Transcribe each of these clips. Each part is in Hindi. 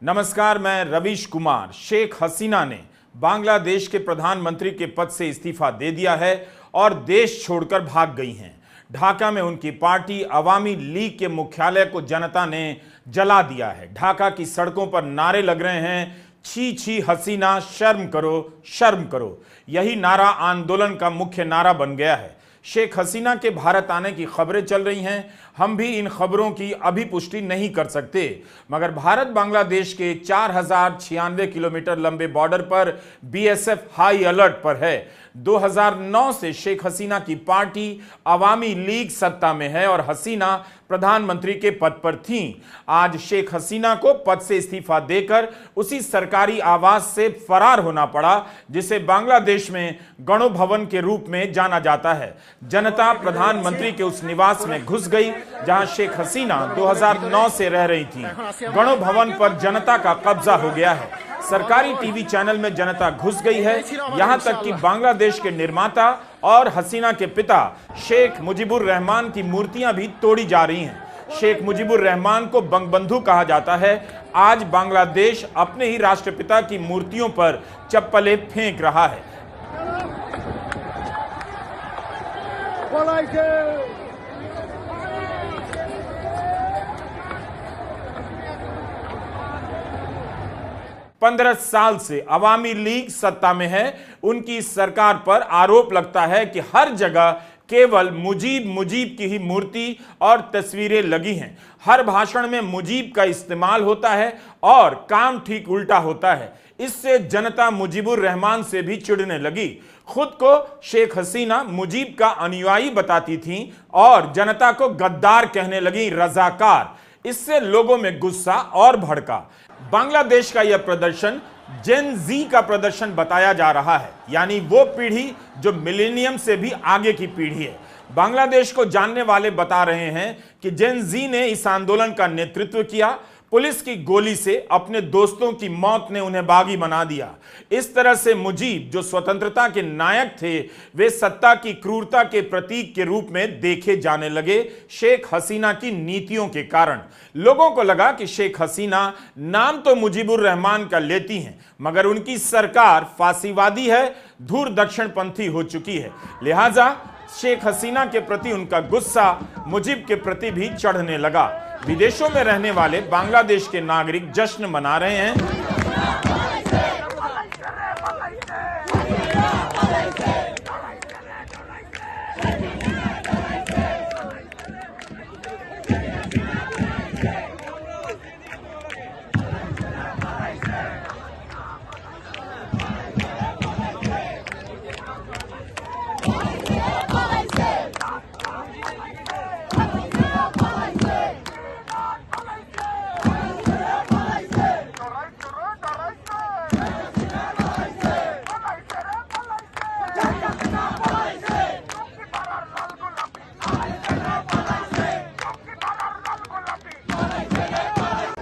नमस्कार, मैं रवीश कुमार। शेख हसीना ने बांग्लादेश के प्रधानमंत्री के पद से इस्तीफा दे दिया है और देश छोड़कर भाग गई हैं। ढाका में उनकी पार्टी अवामी लीग के मुख्यालय को जनता ने जला दिया है। ढाका की सड़कों पर नारे लग रहे हैं, छी छी हसीना, शर्म करो, शर्म करो। यही नारा आंदोलन का मुख्य नारा बन गया है। शेख हसीना के भारत आने की खबरें चल रही हैं। हम भी इन खबरों की अभी पुष्टि नहीं कर सकते, मगर भारत बांग्लादेश के 4096 किलोमीटर लंबे बॉर्डर पर बीएसएफ हाई अलर्ट पर है। 2009 से शेख हसीना की पार्टी अवामी लीग सत्ता में है और हसीना प्रधानमंत्री के पद पर थीं। आज शेख हसीना को पद से इस्तीफा देकर उसी सरकारी आवास से फरार होना पड़ा, जिसे बांग्लादेश में गणो भवन के रूप में जाना जाता है। जनता प्रधानमंत्री के उस निवास में घुस गई जहां शेख हसीना 2009 से रह रही थी। गणो भवन पर जनता का कब्जा हो गया है। सरकारी टीवी चैनल में जनता घुस गई है। यहां तक कि बांग्लादेश के निर्माता और हसीना के पिता शेख मुजीबुर रहमान की मूर्तियां भी तोड़ी जा रही हैं। शेख मुजीबुर रहमान को बंगबंधु कहा जाता है। आज बांग्लादेश अपने ही राष्ट्रपिता की मूर्तियों पर चप्पलें फेंक रहा है। 15 साल से अवामी लीग सत्ता में है। उनकी सरकार पर आरोप लगता है कि हर जगह केवल मुजीब की ही मूर्ति और तस्वीरें लगी हैं। हर भाषण में मुजीब का इस्तेमाल होता है और काम ठीक उल्टा होता है। इससे जनता मुजीबुर रहमान से भी चिढ़ने लगी। खुद को शेख हसीना मुजीब का अनुयायी बताती थीं और जनता को गद्दार कहने लगी, रजाकार। इससे लोगों में गुस्सा और भड़का। बांग्लादेश का यह प्रदर्शन जेन जी का प्रदर्शन बताया जा रहा है, यानी वो पीढ़ी जो मिलेनियम से भी आगे की पीढ़ी है। बांग्लादेश को जानने वाले बता रहे हैं कि जेन जी ने इस आंदोलन का नेतृत्व किया। पुलिस की गोली से अपने दोस्तों की मौत ने उन्हें बागी बना दिया। इस तरह से मुजीब, जो स्वतंत्रता के नायक थे, वे सत्ता की क्रूरता के प्रतीक के रूप में देखे जाने लगे। शेख हसीना की नीतियों के कारण लोगों को लगा कि शेख हसीना नाम तो मुजीबुर रहमान का लेती हैं, मगर उनकी सरकार फासीवादी है, धूर दक्षिणपंथी हो चुकी है। लिहाजा शेख हसीना के प्रति उनका गुस्सा मुजीब के प्रति भी चढ़ने लगा। विदेशों में रहने वाले बांग्लादेश के नागरिक जश्न मना रहे हैं।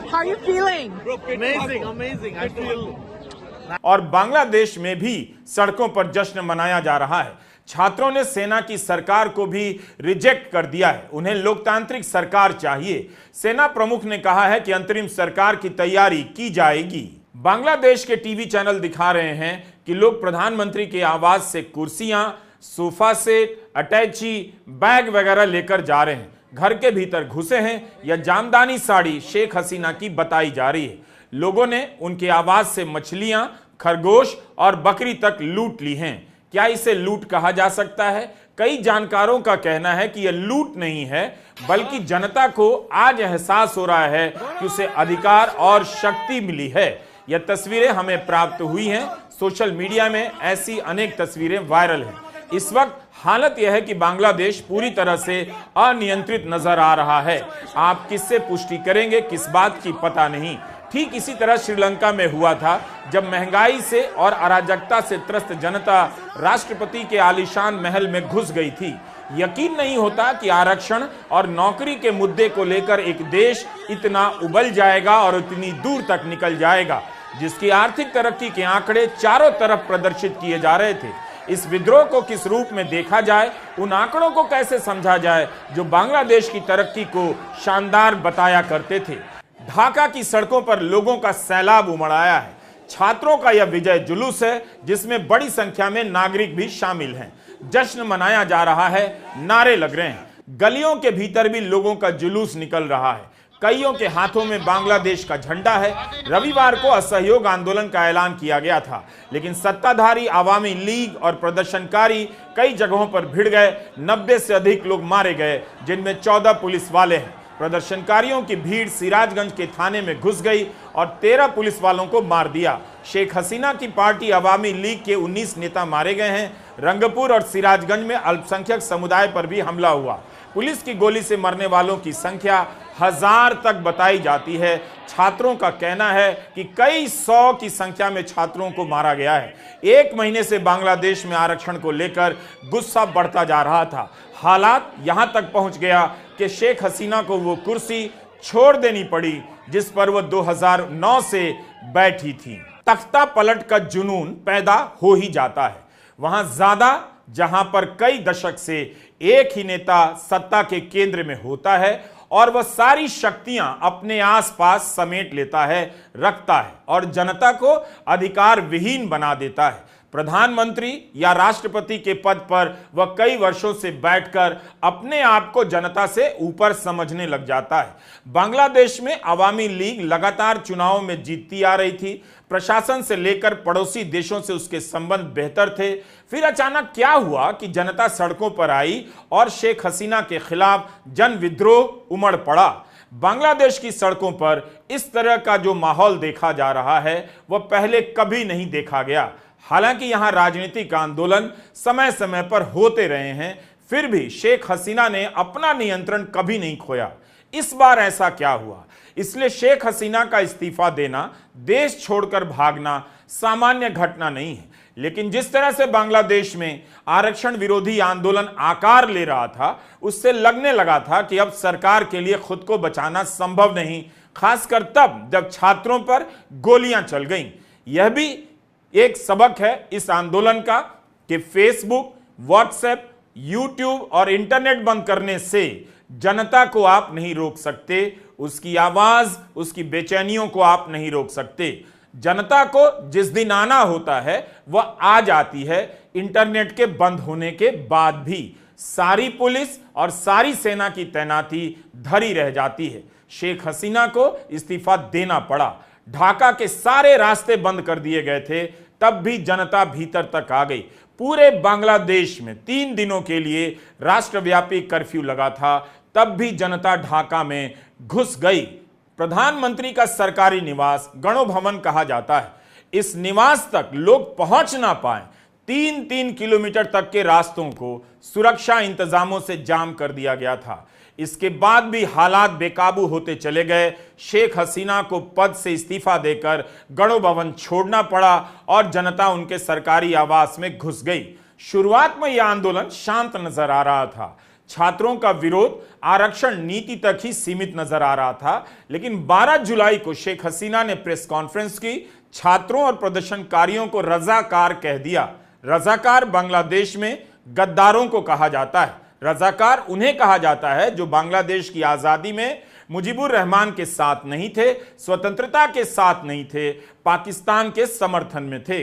How are you feeling? Amazing. I feel. और बांग्लादेश में भी सड़कों पर जश्न मनाया जा रहा है। छात्रों ने सेना की सरकार को भी रिजेक्ट कर दिया है। उन्हें लोकतांत्रिक सरकार चाहिए। सेना प्रमुख ने कहा है कि अंतरिम सरकार की तैयारी की जाएगी। बांग्लादेश के टीवी चैनल दिखा रहे हैं कि लोग प्रधानमंत्री के आवास से कुर्सियां, सोफा सेट, अटैची, बैग वगैरह लेकर जा रहे हैं। घर के भीतर घुसे हैं। यह जामदानी साड़ी शेख हसीना की बताई जा रही है। लोगों ने उनके आवास से मछलियां, खरगोश और बकरी तक लूट ली हैं। क्या इसे लूट कहा जा सकता है? कई जानकारों का कहना है कि यह लूट नहीं है, बल्कि जनता को आज एहसास हो रहा है कि उसे अधिकार और शक्ति मिली है। यह तस्वीरें हमें प्राप्त हुई हैं। सोशल मीडिया में ऐसी अनेक तस्वीरें वायरल हैं। इस वक्त हालत यह है कि बांग्लादेश पूरी तरह से अनियंत्रित नजर आ रहा है। आप किससे पुष्टि करेंगे, किस बात की पता नहीं। ठीक इसी तरह श्रीलंका में हुआ था, जब महंगाई से और अराजकता से त्रस्त जनता राष्ट्रपति के आलीशान महल में घुस गई थी। यकीन नहीं होता कि आरक्षण और नौकरी के मुद्दे को लेकर एक देश इतना उबल जाएगा और इतनी दूर तक निकल जाएगा, जिसकी आर्थिक तरक्की के आंकड़े चारों तरफ प्रदर्शित किए जा रहे थे। इस विद्रोह को किस रूप में देखा जाए, उन आंकड़ों को कैसे समझा जाए जो बांग्लादेश की तरक्की को शानदार बताया करते थे। ढाका की सड़कों पर लोगों का सैलाब उमड़ आया है। छात्रों का यह विजय जुलूस है जिसमें बड़ी संख्या में नागरिक भी शामिल हैं। जश्न मनाया जा रहा है, नारे लग रहे हैं, गलियों के भीतर भी लोगों का जुलूस निकल रहा है। कईयों के हाथों में बांग्लादेश का झंडा है। रविवार को असहयोग आंदोलन का ऐलान किया गया था, लेकिन सत्ताधारी आवामी लीग और प्रदर्शनकारी कई जगहों पर भिड़ गए। 90 से अधिक लोग मारे गए, जिनमें 14 पुलिस वाले हैं। प्रदर्शनकारियों की भीड़ सिराजगंज के थाने में घुस गई और 13 पुलिस वालों को मार दिया। शेख हसीना की पार्टी आवामी लीग के 19 नेता मारे गए हैं। रंगपुर और सिराजगंज में अल्पसंख्यक समुदाय पर भी हमला हुआ। पुलिस की गोली से मरने वालों की संख्या 1000 तक बताई जाती है। छात्रों का कहना है कि कई 100 की संख्या में छात्रों को मारा गया है। 1 महीने से बांग्लादेश में आरक्षण को लेकर गुस्सा बढ़ता जा रहा था। हालात यहां तक पहुंच गया कि शेख हसीना को वो कुर्सी छोड़ देनी पड़ी जिस पर वो 2009 से बैठी थी। तख्ता पलट का जुनून पैदा हो ही जाता है वहां ज्यादा, जहां पर कई दशक से एक ही नेता सत्ता के केंद्र में होता है और वह सारी शक्तियां अपने आसपास समेट लेता है, रखता है और जनता को अधिकार विहीन बना देता है। प्रधानमंत्री या राष्ट्रपति के पद पर वह कई वर्षों से बैठकर अपने आप को जनता से ऊपर समझने लग जाता है। बांग्लादेश में अवामी लीग लगातार चुनावों में जीतती आ रही थी। प्रशासन से लेकर पड़ोसी देशों से उसके संबंध बेहतर थे। फिर अचानक क्या हुआ कि जनता सड़कों पर आई और शेख हसीना के खिलाफ जन विद्रोह उमड़ पड़ा। बांग्लादेश की सड़कों पर इस तरह का जो माहौल देखा जा रहा है वह पहले कभी नहीं देखा गया। हालांकि यहां राजनीतिक आंदोलन समय समय पर होते रहे हैं, फिर भी शेख हसीना ने अपना नियंत्रण कभी नहीं खोया। इस बार ऐसा क्या हुआ? इसलिए शेख हसीना का इस्तीफा देना, देश छोड़कर भागना सामान्य घटना नहीं है। लेकिन जिस तरह से बांग्लादेश में आरक्षण विरोधी आंदोलन आकार ले रहा था, उससे लगने लगा था कि अब सरकार के लिए खुद को बचाना संभव नहीं, खासकर तब जब छात्रों पर गोलियां चल गईं। यह भी एक सबक है इस आंदोलन का कि फेसबुक, व्हाट्सएप, यूट्यूब और इंटरनेट बंद करने से जनता को आप नहीं रोक सकते, उसकी आवाज, उसकी बेचैनियों को आप नहीं रोक सकते। जनता को जिस दिन आना होता है वह आ जाती है, इंटरनेट के बंद होने के बाद भी। सारी पुलिस और सारी सेना की तैनाती धरी रह जाती है। शेख हसीना को इस्तीफा देना पड़ा। ढाका के सारे रास्ते बंद कर दिए गए थे, तब भी जनता भीतर तक आ गई। पूरे बांग्लादेश में 3 दिनों के लिए राष्ट्रव्यापी कर्फ्यू लगा था, तब भी जनता ढाका में घुस गई। प्रधानमंत्री का सरकारी निवास गणो भवन कहा जाता है। इस निवास तक लोग पहुंच ना पाए, 3-3 किलोमीटर तक के रास्तों को सुरक्षा इंतजामों से जाम कर दिया गया था। इसके बाद भी हालात बेकाबू होते चले गए। शेख हसीना को पद से इस्तीफा देकर गणो भवन छोड़ना पड़ा और जनता उनके सरकारी आवास में घुस गई। शुरुआत में यह आंदोलन शांत नजर आ रहा था। छात्रों का विरोध आरक्षण नीति तक ही सीमित नजर आ रहा था, लेकिन 12 जुलाई को शेख हसीना ने प्रेस कॉन्फ्रेंस की। छात्रों और प्रदर्शनकारियों को रजाकार कह दिया। रजाकार बांग्लादेश में गद्दारों को कहा जाता है। रजाकार उन्हें कहा जाता है जो बांग्लादेश की आजादी में मुजीबुर रहमान के साथ नहीं थे, स्वतंत्रता के साथ नहीं थे, पाकिस्तान के समर्थन में थे।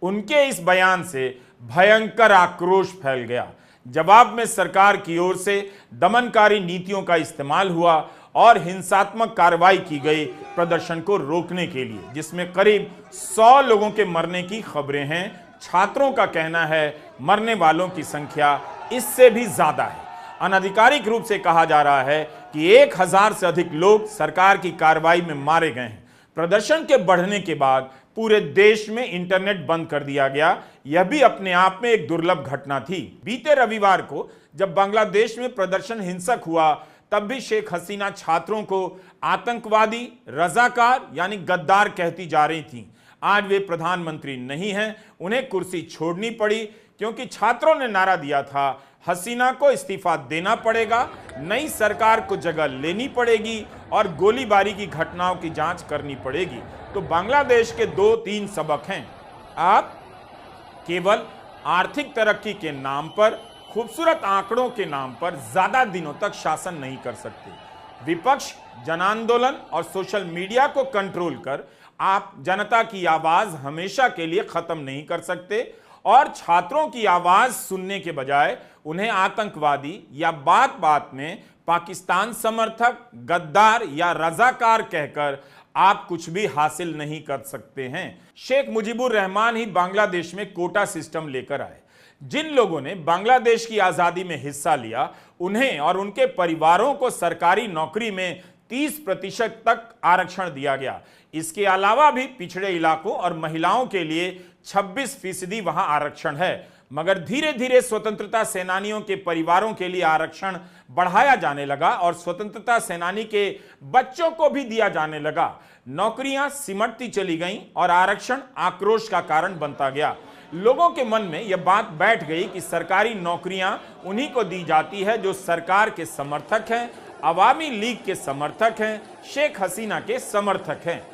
उनके इस बयान से भयंकर आक्रोश फैल गया। जवाब में सरकार की ओर से दमनकारी नीतियों का इस्तेमाल हुआ और हिंसात्मक कार्रवाई की गई प्रदर्शन को रोकने के लिए, जिसमें करीब 100 लोगों के मरने की खबरें हैं। छात्रों का कहना है मरने वालों की संख्या इससे भी ज्यादा है। अनाधिकारिक रूप से कहा जा रहा है कि 1000 से अधिक लोग सरकार की कार्रवाई में मारे गए हैं। प्रदर्शन के बढ़ने के बाद पूरे देश में इंटरनेट बंद कर दिया गया। यह भी अपने आप में एक दुर्लभ घटना थी। बीते रविवार को जब बांग्लादेश में प्रदर्शन हिंसक हुआ, तब भी शेख हसीना छात्रों को आतंकवादी, रजाकार यानी गद्दार कहती जा रही थी। आज वे प्रधानमंत्री नहीं हैं, उन्हें कुर्सी छोड़नी पड़ी क्योंकि छात्रों ने नारा दिया था हसीना को इस्तीफा देना पड़ेगा, नई सरकार को जगह लेनी पड़ेगी और गोलीबारी की घटनाओं की जांच करनी पड़ेगी। तो बांग्लादेश के 2-3 सबक हैं। आप केवल आर्थिक तरक्की के नाम पर, खूबसूरत आंकड़ों के नाम पर ज्यादा दिनों तक शासन नहीं कर सकते। विपक्ष, जन आंदोलन और सोशल मीडिया को कंट्रोल कर आप जनता की आवाज हमेशा के लिए खत्म नहीं कर सकते और छात्रों की आवाज सुनने के बजाय उन्हें आतंकवादी या बात बात में पाकिस्तान समर्थक, गद्दार या रजाकार कहकर आप कुछ भी हासिल नहीं कर सकते हैं। शेख मुजीबुर रहमान ही बांग्लादेश में कोटा सिस्टम लेकर आए। जिन लोगों ने बांग्लादेश की आजादी में हिस्सा लिया उन्हें और उनके परिवारों को सरकारी नौकरी में 30% तक आरक्षण दिया गया। इसके अलावा भी पिछड़े इलाकों और महिलाओं के लिए 26% वहां आरक्षण है। मगर धीरे धीरे स्वतंत्रता सेनानियों के परिवारों के लिए आरक्षण बढ़ाया जाने लगा और स्वतंत्रता सेनानी के बच्चों को भी दिया जाने लगा। नौकरियां सिमटती चली गईं और आरक्षण आक्रोश का कारण बनता गया। लोगों के मन में यह बात बैठ गई कि सरकारी नौकरियां उन्हीं को दी जाती है जो सरकार के समर्थक हैं, अवामी लीग के समर्थक हैं, शेख हसीना के समर्थक हैं।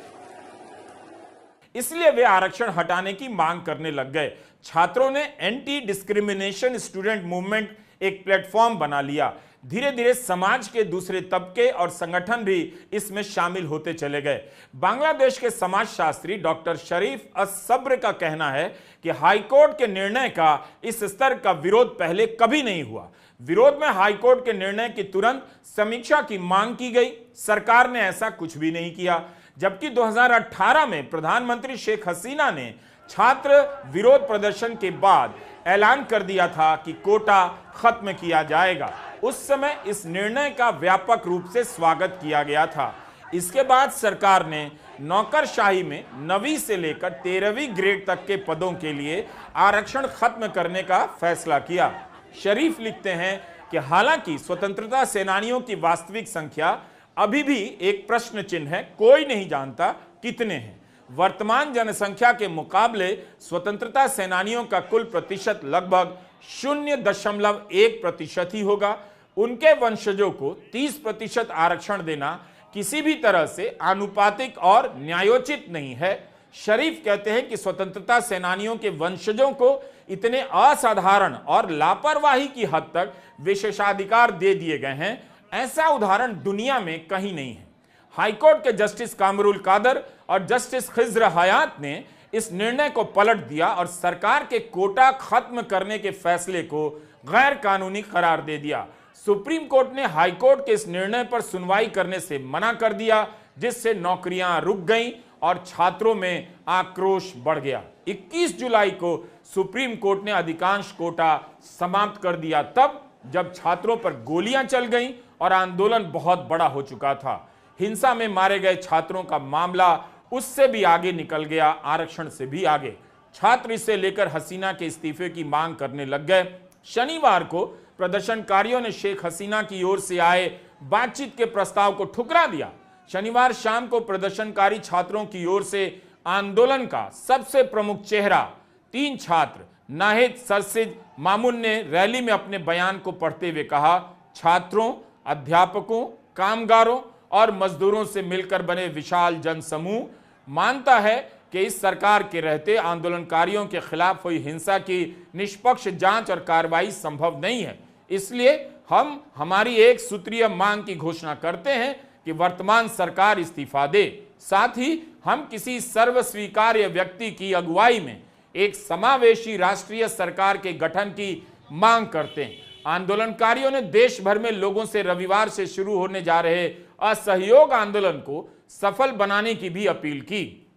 इसलिए वे आरक्षण हटाने की मांग करने लग गए। छात्रों ने एंटी डिस्क्रिमिनेशन स्टूडेंट मूवमेंट एक प्लेटफॉर्म बना लिया। धीरे धीरे समाज के दूसरे तबके और संगठन भी इसमें शामिल होते चले गए। बांग्लादेश के समाजशास्त्री डॉक्टर शरीफ अस-सब्र का कहना है कि हाईकोर्ट के निर्णय का इस स्तर का विरोध पहले कभी नहीं हुआ। विरोध में हाईकोर्ट के निर्णय की तुरंत समीक्षा की मांग की गई। सरकार ने ऐसा कुछ भी नहीं किया। जबकि 2018 में प्रधानमंत्री शेख हसीना ने छात्र विरोध प्रदर्शन के बाद ऐलान कर दिया था कि कोटा खत्म किया जाएगा। उस समय इस निर्णय का व्यापक रूप से स्वागत किया गया था। इसके बाद सरकार ने नौकरशाही में 9वीं से लेकर 13वीं ग्रेड तक के पदों के लिए आरक्षण खत्म करने का फैसला किया। शरीफ लिखते हैं कि हालांकि स्वतंत्रता सेनानियों की वास्तविक संख्या अभी भी एक प्रश्न चिन्ह है, कोई नहीं जानता कितने हैं। वर्तमान जनसंख्या के मुकाबले स्वतंत्रता सेनानियों का कुल प्रतिशत लगभग 0.1% ही होगा। उनके वंशजों को 30% आरक्षण देना किसी भी तरह से आनुपातिक और न्यायोचित नहीं है। शरीफ कहते हैं कि स्वतंत्रता सेनानियों के वंशजों को इतने असाधारण और लापरवाही की हद तक विशेषाधिकार दे दिए गए हैं, ऐसा उदाहरण दुनिया में कहीं नहीं है। हाईकोर्ट के जस्टिस कामरुल कादर और जस्टिस खिज्र हयात ने इस निर्णय को पलट दिया और सरकार के कोटा खत्म करने के फैसले को गैर कानूनी करार दे दिया। सुप्रीम कोर्ट ने हाईकोर्ट के इस निर्णय पर सुनवाई करने से मना कर दिया, जिससे नौकरियां रुक गईं और छात्रों में आक्रोश बढ़ गया। 21 जुलाई को सुप्रीम कोर्ट ने अधिकांश कोटा समाप्त कर दिया, तब जब छात्रों पर गोलियां चल गईं और आंदोलन बहुत बड़ा हो चुका था। हिंसा में मारे गए छात्रों का मामला उससे भी आगे निकल गया, आरक्षण से भी आगे। छात्र इसे लेकर हसीना के इस्तीफे की मांग करने लग गए। शनिवार को प्रदर्शनकारियों ने शेख हसीना की ओर से आए बातचीत के प्रस्ताव को ठुकरा दिया। शनिवार शाम को प्रदर्शनकारी छात्रों की ओर से आंदोलन का सबसे प्रमुख चेहरा 3 छात्र नाहिद सरसिज मामून ने रैली में अपने बयान को पढ़ते हुए कहा, छात्रों, अध्यापकों, कामगारों और मजदूरों से मिलकर बने विशाल जनसमूह मानता है कि इस सरकार के रहते आंदोलनकारियों के खिलाफ हुई हिंसा की निष्पक्ष जांच और कार्रवाई संभव नहीं है। इसलिए हम हमारी एक सूत्रीय मांग की घोषणा करते हैं कि वर्तमान सरकार इस्तीफा दे। साथ ही हम किसी सर्वस्वीकार्य व्यक्ति की अगुवाई में एक समावेशी राष्ट्रीय सरकार के गठन की मांग करते हैं। आंदोलनकारियों ने देश भर में लोगों से रविवार से शुरू होने जा रहे असहयोग आंदोलन को सफल बनाने की भी अपील की।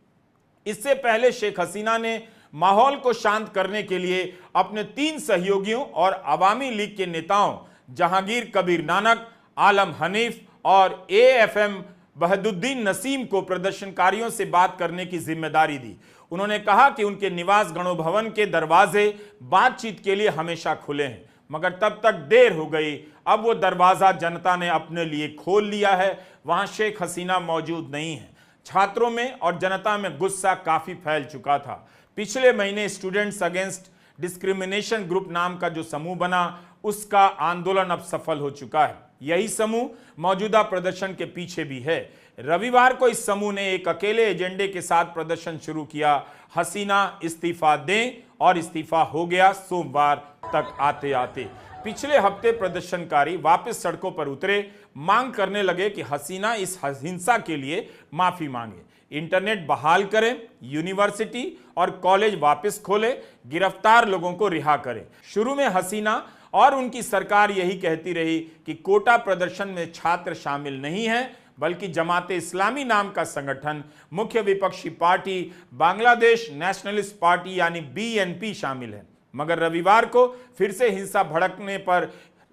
इससे पहले शेख हसीना ने माहौल को शांत करने के लिए अपने 3 सहयोगियों और अवामी लीग के नेताओं जहांगीर कबीर नानक, आलम हनीफ और AFM बहदुद्दीन नसीम को प्रदर्शनकारियों से बात करने की जिम्मेदारी दी। उन्होंने कहा कि उनके निवास गणोभवन के दरवाजे बातचीत के लिए हमेशा खुले हैं, मगर तब तक देर हो गई। अब वो दरवाजा जनता ने अपने लिए खोल लिया है। वहां शेख हसीना मौजूद नहीं है। छात्रों में और जनता में गुस्सा काफी फैल चुका था। पिछले महीने स्टूडेंट्स अगेंस्ट डिस्क्रिमिनेशन ग्रुप नाम का जो समूह बना, उसका आंदोलन अब सफल हो चुका है। यही समूह मौजूदा प्रदर्शन के पीछे भी है। रविवार को इस समूह ने एक अकेले एजेंडे के साथ प्रदर्शन शुरू किया, हसीना इस्तीफा दें, और इस्तीफा हो गया सोमवार तक आते आते। पिछले हफ्ते प्रदर्शनकारी वापस सड़कों पर उतरे, मांग करने लगे कि हसीना इस हिंसा के लिए माफी मांगे, इंटरनेट बहाल करें, यूनिवर्सिटी और कॉलेज वापस खोले, गिरफ्तार लोगों को रिहा करें। शुरू में हसीना और उनकी सरकार यही कहती रही कि कोटा प्रदर्शन में छात्र शामिल नहीं हैं, बल्कि जमाते इस्लामी नाम का संगठन, मुख्य विपक्षी पार्टी बांग्लादेश नेशनलिस्ट पार्टी यानी बीएनपी शामिल है। मगर रविवार को फिर से हिंसा भड़कने पर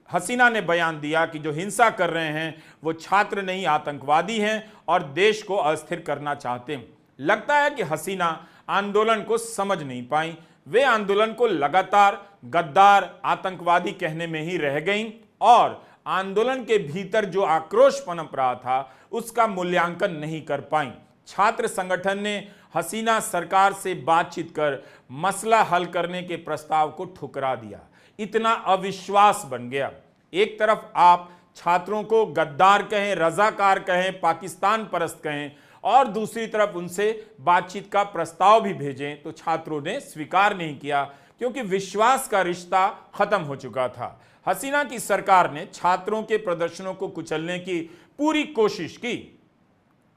हसीना ने बयान दिया कि जो हिंसा कर रहे हैं वो छात्र नहीं, आतंकवादी हैं और देश को अस्थिर करना चाहते हैं। लगता है कि हसीना आंदोलन को समझ नहीं पाई। वे आंदोलन को लगातार गद्दार, आतंकवादी कहने में ही रह गईं और आंदोलन के भीतर जो आक्रोश पनप रहा था उसका मूल्यांकन नहीं कर पाई। छात्र संगठन ने हसीना सरकार से बातचीत कर मसला हल करने के प्रस्ताव को ठुकरा दिया। इतना अविश्वास बन गया। एक तरफ आप छात्रों को गद्दार कहें, रजाकार कहें, पाकिस्तान परस्त कहें और दूसरी तरफ उनसे बातचीत का प्रस्ताव भी भेजें तो छात्रों ने स्वीकार नहीं किया, क्योंकि विश्वास का रिश्ता खत्म हो चुका था। हसीना की सरकार ने छात्रों के प्रदर्शनों को कुचलने की पूरी कोशिश की।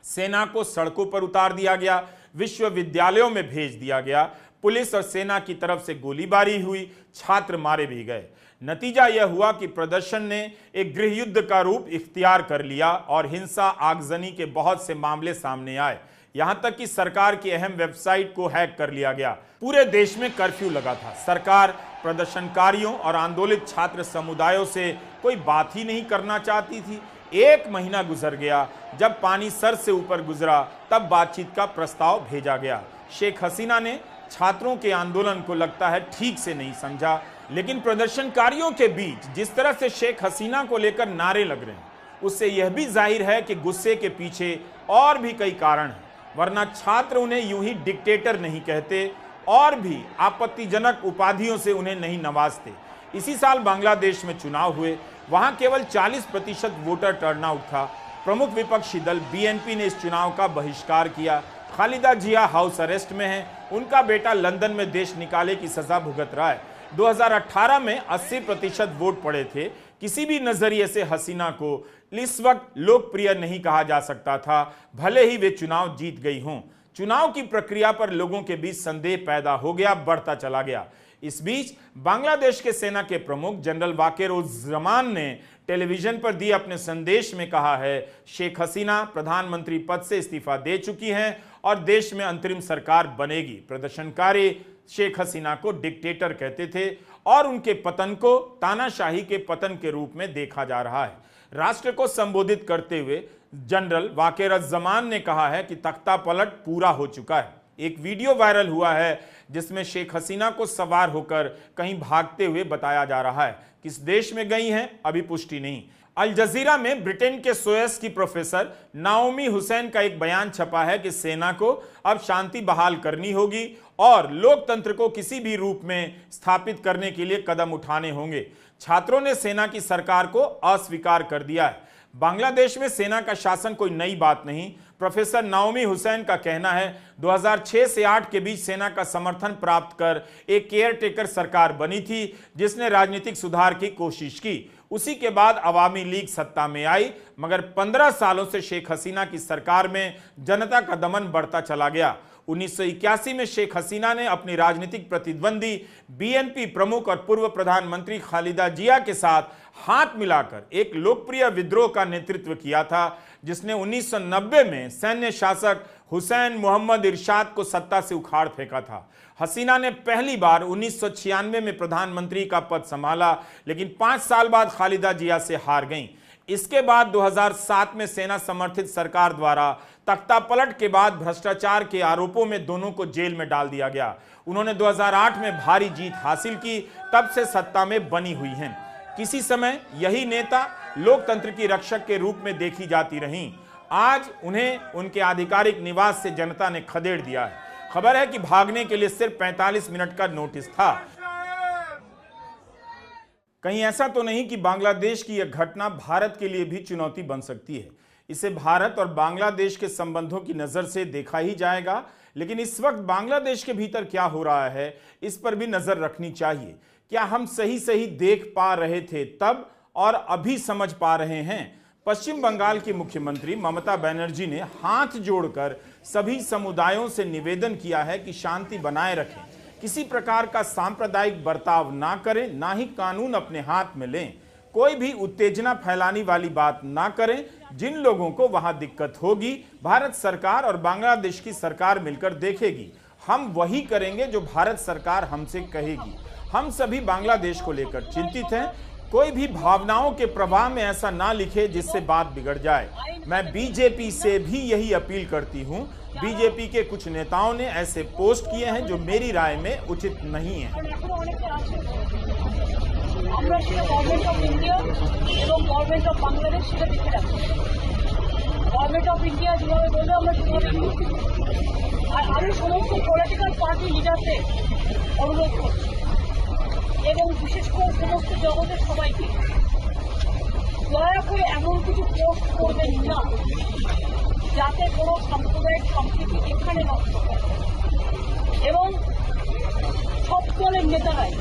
सेना को सड़कों पर उतार दिया गया, विश्वविद्यालयों में भेज दिया गया, पुलिस और सेना की तरफ से गोलीबारी हुई, छात्र मारे भी गए। नतीजा यह हुआ कि प्रदर्शन ने एक गृहयुद्ध का रूप इख्तियार कर लिया और हिंसा, आगजनी के बहुत से मामले सामने आए। यहां तक कि सरकार की अहम वेबसाइट को हैक कर लिया गया। पूरे देश में कर्फ्यू लगा था। सरकार प्रदर्शनकारियों और आंदोलित छात्र समुदायों से कोई बात ही नहीं करना चाहती थी। 1 महीना गुजर गया। जब पानी सर से ऊपर गुजरा तब बातचीत का प्रस्ताव भेजा गया। शेख हसीना ने छात्रों के आंदोलन को लगता है ठीक से नहीं समझा, लेकिन प्रदर्शनकारियों के बीच जिस तरह से शेख हसीना को लेकर नारे लग रहे हैं उससे यह भी जाहिर है कि गुस्से के पीछे और भी कई कारण हैं, वरना छात्र उन्हें यूं ही डिक्टेटर नहीं कहते और भी आपत्तिजनक उपाधियों से उन्हें नहीं नवाजते। इसी साल बांग्लादेश में चुनाव हुए, वहां केवल 40% वोटर टर्नआउट था। प्रमुख विपक्षी दल बीएनपी ने इस चुनाव का बहिष्कार किया। खालिदा जिया हाउस अरेस्ट में हैं, उनका बेटा लंदन में देश निकाले की सजा भुगत रहा है। 2018 में 80% वोट पड़े थे। किसी भी नजरिए से हसीना को इस वक्त लोकप्रिय नहीं कहा जा सकता था, भले ही वे चुनाव जीत गई हों। चुनाव की प्रक्रिया पर लोगों के बीच संदेह पैदा हो गया, बढ़ता चला गया। इस बीच बांग्लादेश के सेना के प्रमुख जनरल वाकेरुज्जमान ने टेलीविजन पर दिए अपने संदेश में कहा है, शेख हसीना प्रधानमंत्री पद से इस्तीफा दे चुकी हैं और देश में अंतरिम सरकार बनेगी। प्रदर्शनकारी शेख हसीना को डिक्टेटर कहते थे और उनके पतन को तानाशाही के पतन के रूप में देखा जा रहा है। राष्ट्र को संबोधित करते हुए जनरल वाकेरुज्जमान ने कहा है कि तख्ता पलट पूरा हो चुका है। एक वीडियो वायरल हुआ है जिसमें शेख हसीना को सवार होकर कहीं भागते हुए बताया जा रहा है। किस देश में गई हैं अभी पुष्टि नहीं। अल जजीरा में ब्रिटेन के सोएस की प्रोफेसर नाओमी हुसैन का एक बयान छपा है कि सेना को अब शांति बहाल करनी होगी और लोकतंत्र को किसी भी रूप में स्थापित करने के लिए कदम उठाने होंगे। छात्रों ने सेना की सरकार को अस्वीकार कर दिया है। बांग्लादेश में सेना का शासन कोई नई बात नहीं। प्रोफेसर नाओमी हुसैन का कहना है 2006 से 8 के बीच सेना का समर्थन प्राप्त कर एक केयरटेकर सरकार बनी थी जिसने राजनीतिक सुधार की कोशिश की। उसी के बाद अवामी लीग सत्ता में आई, मगर 15 सालों से शेख हसीना की सरकार में जनता का दमन बढ़ता चला गया। 1981 में शेख हसीना ने अपनी राजनीतिक प्रतिद्वंदी बीएनपी प्रमुख और पूर्व प्रधानमंत्री खालिदा जिया के साथ हाथ मिलाकर एक लोकप्रिय विद्रोह का नेतृत्व किया था, जिसने 1990 में सैन्य शासक हुसैन मोहम्मद इरशाद को सत्ता से उखाड़ फेंका था। हसीना ने पहली बार 1996 में प्रधानमंत्री का पद संभाला, लेकिन 5 साल बाद खालिदा जिया से हार गईं। इसके बाद 2007 में सेना समर्थित सरकार द्वारा तख्ता पलट के बाद भ्रष्टाचार के आरोपों में दोनों को जेल में डाल दिया गया। उन्होंने 2008 में भारी जीत हासिल की, तब से सत्ता में बनी हुई हैं। किसी समय यही नेता लोकतंत्र की रक्षक के रूप में देखी जाती रहीं। आज उन्हें उनके आधिकारिक निवास से जनता ने खदेड़ दिया है। खबर है कि भागने के लिए सिर्फ 45 मिनट का नोटिस था। कहीं ऐसा तो नहीं कि बांग्लादेश की यह घटना भारत के लिए भी चुनौती बन सकती है। इसे भारत और बांग्लादेश के संबंधों की नजर से देखा ही जाएगा, लेकिन इस वक्त बांग्लादेश के भीतर क्या हो रहा है इस पर भी नजर रखनी चाहिए। क्या हम सही सही देख पा रहे थे तब और अभी समझ पा रहे हैं? पश्चिम बंगाल की मुख्यमंत्री ममता बनर्जी ने हाथ जोड़कर सभी समुदायों से निवेदन किया है कि शांति बनाए रखें, किसी प्रकार का सांप्रदायिक बर्ताव ना करें, ना ही कानून अपने हाथ में लें, कोई भी उत्तेजना फैलाने वाली बात ना करें। जिन लोगों को वहां दिक्कत होगी, भारत सरकार और बांग्लादेश की सरकार मिलकर देखेगी। हम वही करेंगे जो भारत सरकार हमसे कहेगी। हम सभी बांग्लादेश को लेकर चिंतित हैं। कोई भी भावनाओं के प्रवाह में ऐसा ना लिखे जिससे बात बिगड़ जाए। मैं बीजेपी से भी यही अपील करती हूं। बीजेपी के कुछ नेताओं ने ऐसे पोस्ट किए हैं जो मेरी राय में उचित नहीं है। আমরা সেটা গভর্নমেন্ট অফ ইন্ডিয়া এবং গভর্নমেন্ট অফ বাংলাদেশ সেটা দেখে রাখছি। গভর্নমেন্ট অফ ইন্ডিয়া যেভাবে বলবে আমরা সেভাবে শুনছি। আর আমি সমস্ত পলিটিক্যাল পার্টি লিডারদের অনুরোধ করছি এবং বিশেষ করে সমস্ত জগতের সবাইকে দয়া করে এমন কিছু পোস্ট করবেন না যাতে কোনো সাম্প্রদায়িক সম্প্রীতি এখানে নষ্ট হয়। এবং সব দলের নেতারাই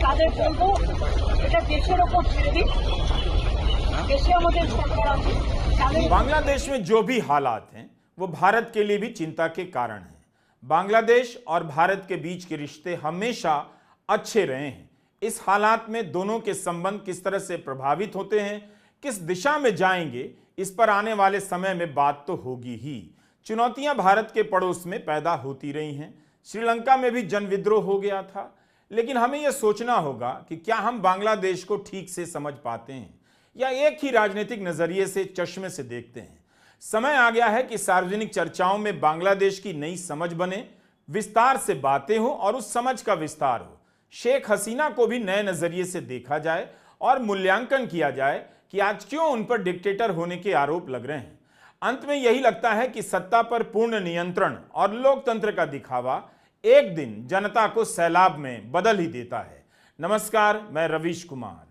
তাদের বলবো এটা দেশের ওপর ছেড়ে দিন, দেশে আমাদের সরকার আছে। बांग्लादेश में जो भी हालात हैं वो भारत के लिए भी चिंता के कारण हैं। बांग्लादेश और भारत के बीच के रिश्ते हमेशा अच्छे रहे हैं। इस हालात में दोनों के संबंध किस तरह से प्रभावित होते हैं, किस दिशा में जाएंगे, इस पर आने वाले समय में बात तो होगी ही। चुनौतियां भारत के पड़ोस में पैदा होती रही हैं। श्रीलंका में भी जन विद्रोह हो गया था, लेकिन हमें यह सोचना होगा कि क्या हम बांग्लादेश को ठीक से समझ पाते हैं या एक ही राजनीतिक नजरिए से चश्मे से देखते हैं। समय आ गया है कि सार्वजनिक चर्चाओं में बांग्लादेश की नई समझ बने, विस्तार से बातें हो और उस समझ का विस्तार हो। शेख हसीना को भी नए नजरिए से देखा जाए और मूल्यांकन किया जाए कि आज क्यों उन पर डिक्टेटर होने के आरोप लग रहे हैं। अंत में यही लगता है कि सत्ता पर पूर्ण नियंत्रण और लोकतंत्र का दिखावा एक दिन जनता को सैलाब में बदल ही देता है। नमस्कार, मैं रवीश कुमार।